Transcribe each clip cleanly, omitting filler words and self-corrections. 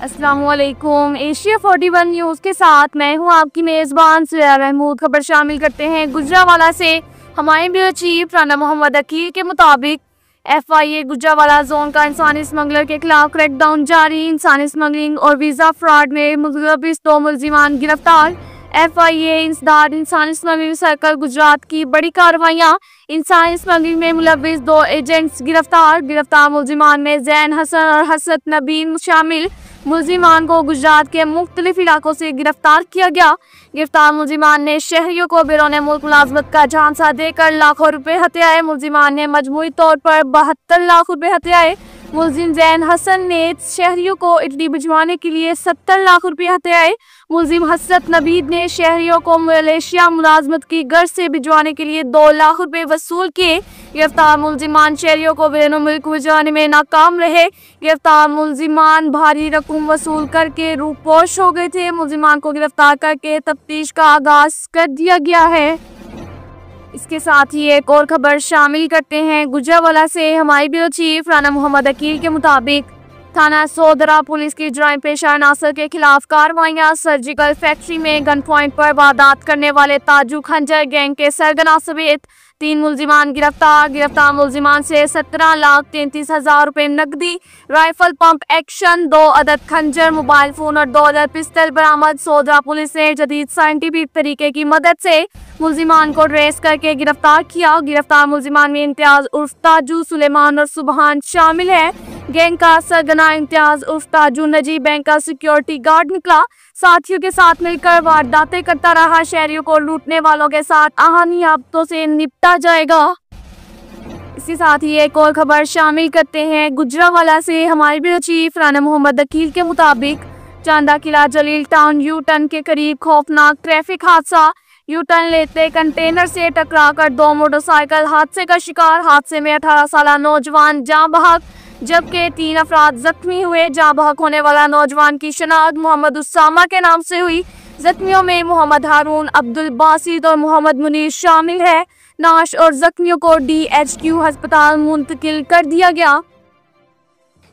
अस्सलामुअलैकुम। Asia 41 news के साथ मैं हूं आपकी मेज़बान सुया महमूद। खबर शामिल करते हैं गुजरावाला से। हमारे ब्यूरो चीफ राना मोहम्मद अकील के मुताबिक FIA गुजरावाला जोन का इंसानी स्मगलर के खिलाफ क्रैकडाउन जारी। इंसानी स्मगलिंग और वीज़ा फ्रॉड में मुलविस 2 मुलजिमान गिरफ्तार। FIA इंसदाद इंसानी स्मगलिंग सर्कल गुजरात की बड़ी कार्रवाइयाँ। इंसानी स्मगलिंग में मुलविस 2 एजेंट्स गिरफ्तार। गिरफ्तार मुलजिमान में जैन हसन और हसरत नबीन शामिल। मुलजिमान को गुजरात के मुख्तलिफ इलाकों से गिरफ्तार किया गया। गिरफ्तार मुलजिमान ने शहरियों को बैरून मुल्क मुलाजमत का झांसा देकर लाखों रुपए हथियाए। मुलजिमान ने मजमूई तौर पर 72 लाख रुपए हथियाए। मुलजिम जैन हसन ने शहरियों को इटली भिजवाने के लिए 70 लाख रुपए हथियाए। मुलजिम हसरत नबीद ने शहरियों को मलेशिया मुलाजमत की गर्ज से भिजवाने के लिए 2 लाख रुपए वसूल किए। गिरफ्तार मुलजिमान शहरियों को बैरून मुल्क भिजवाने में नाकाम रहे। गिरफ्तार मुलजिमान भारी रकम वसूल करके रूपोश हो गए थे। मुलजिमान को गिरफ्तार करके तफ्तीश का आगाज कर दिया गया है। इसके साथ ही एक और खबर शामिल करते हैं गुजरावाला से। हमारे ब्यूरो चीफ राना मोहम्मद अकील के मुताबिक थाना सोदरा पुलिस की जुर्म पेशा नासर के खिलाफ कार्रवाइयाँ। सर्जिकल फैक्ट्री में गन पॉइंट पर वारदात करने वाले ताजू खंजर गैंग के सरगना समेत 3 मुलजिमान गिरफ्तार। गिरफ्तार मुलजिमान से 17,33,000 रुपए नकदी, राइफल पंप एक्शन, 2 अदद खंजर, मोबाइल फोन और 2 अदद पिस्टल बरामद। सोदरा पुलिस ने जदीद साइंटिफिक तरीके की मदद से मुलजिमान को ट्रेस करके गिरफ्तार किया। गिरफ्तार मुलजिमान में इम्तियाज उर्फ ताजू, सुलेमान और सुबहान शामिल है। गैंग का सरगना इम्तियाज उर्फ ताजू नजीब बैंक का सिक्योरिटी गार्ड निकला। साथियों के साथ मिलकर वारदातें करता रहा। शहरियों को लूटने वालों के साथ आहानी आफतों से निपटा जाएगा। इसके साथ ही एक और खबर शामिल करते हैं गुजरावाला से। हमारे ब्यूरो चीफ राना मोहम्मद अकील के मुताबिक चांदा किला जलील टाउन यू टर्न के करीब खौफनाक ट्रैफिक हादसा। यू टर्न लेते कंटेनर से टकराकर 2 मोटरसाइकिल हादसे का शिकार। हादसे में 18 साल नौजवान जाँ बहक जबकि 3 अफराद जख्मी हुए। जाँ बहक होने वाला नौजवान की शनाख्त मोहम्मद उसामा के नाम से हुई। जख्मियों में मोहम्मद हारून, अब्दुल बासित और मोहम्मद मुनीर शामिल है। नाश और जख्मियों को DHQ अस्पताल मुंतकिल कर दिया गया।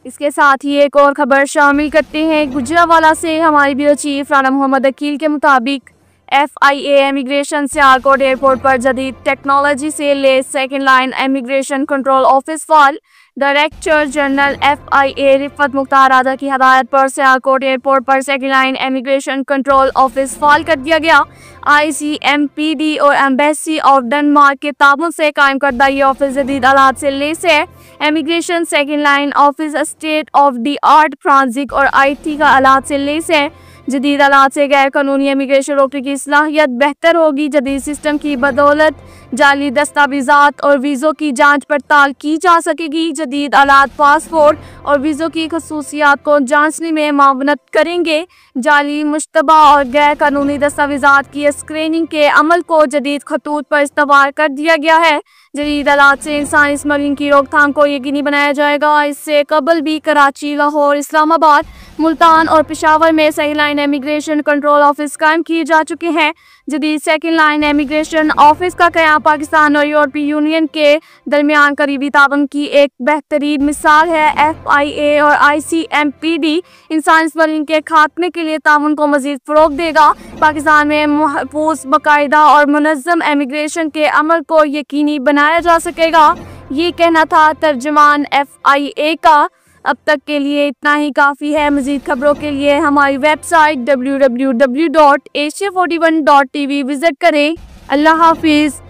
इसके साथ ही एक और खबर शामिल करते हैं गुजरावाला से। हमारे ब्यूरो चीफ राना मोहम्मद अकील के मुताबिक FIA इमिग्रेशन सियालकोट एयरपोर्ट पर जदीद टेक्नोलॉजी से लेस second line immigration control office फाल। Director general FIA Rifat Mukhtar आदा की हदायत पर सियालकोट एयरपोर्ट पर second line immigration control office फाल कर दिया गया। ICMPD और एम्बेसी ऑफ डेनमार्क के ताबन से कायम करदा ये ऑफिस जदीद आलात से लेस है। Immigration second line office state of the art forensic और IT का आलात से लेस है। जदीद आलात से गैर कानूनी इमिग्रेशन रोकने की सलाहियत बेहतर होगी। जदीद सिस्टम की बदौलत जाली दस्तावेजात और वीज़ों की जांच पड़ताल की जा सकेगी। जदीद आलात पासपोर्ट और वीज़ों की खसूसियात को जांचने में मावनत करेंगे। जाली, मुश्तबा और गैर कानूनी दस्तावेजात की स्क्रीनिंग के अमल को जदीद खतूत पर इस्तेमाल कर दिया गया है। जदीद आलात से इंसानी स्मगलिंग की रोकथाम को यकीनी बनाया जाएगा। इससे कबल भी कराची, लाहौर, इस्लामाबाद, मुल्तान और पेशावर में second line immigration control office कायम किए जा चुके हैं। जदीद सेकंड लाइन इमिग्रेशन ऑफिस का क़याम पाकिस्तान और यूरोपीय यूनियन के दरमियान करीबी ताबन की एक बेहतरीन मिसाल है। FIA और ICMPD इंसानी स्मगलिंग के खात्मे के लिए ताउन को मजीद फ़रोग़ देगा। पाकिस्तान में महफूज, बाकायदा और मुनज़्ज़म इमिग्रेशन के अमल को यकीनी बनाया जा सकेगा। ये कहना था तर्जुमान FIA का। अब तक के लिए इतना ही काफ़ी है। मज़ीद खबरों के लिए हमारी वेबसाइट www.asia41.tv विज़िट करें। अल्लाह हाफिज़।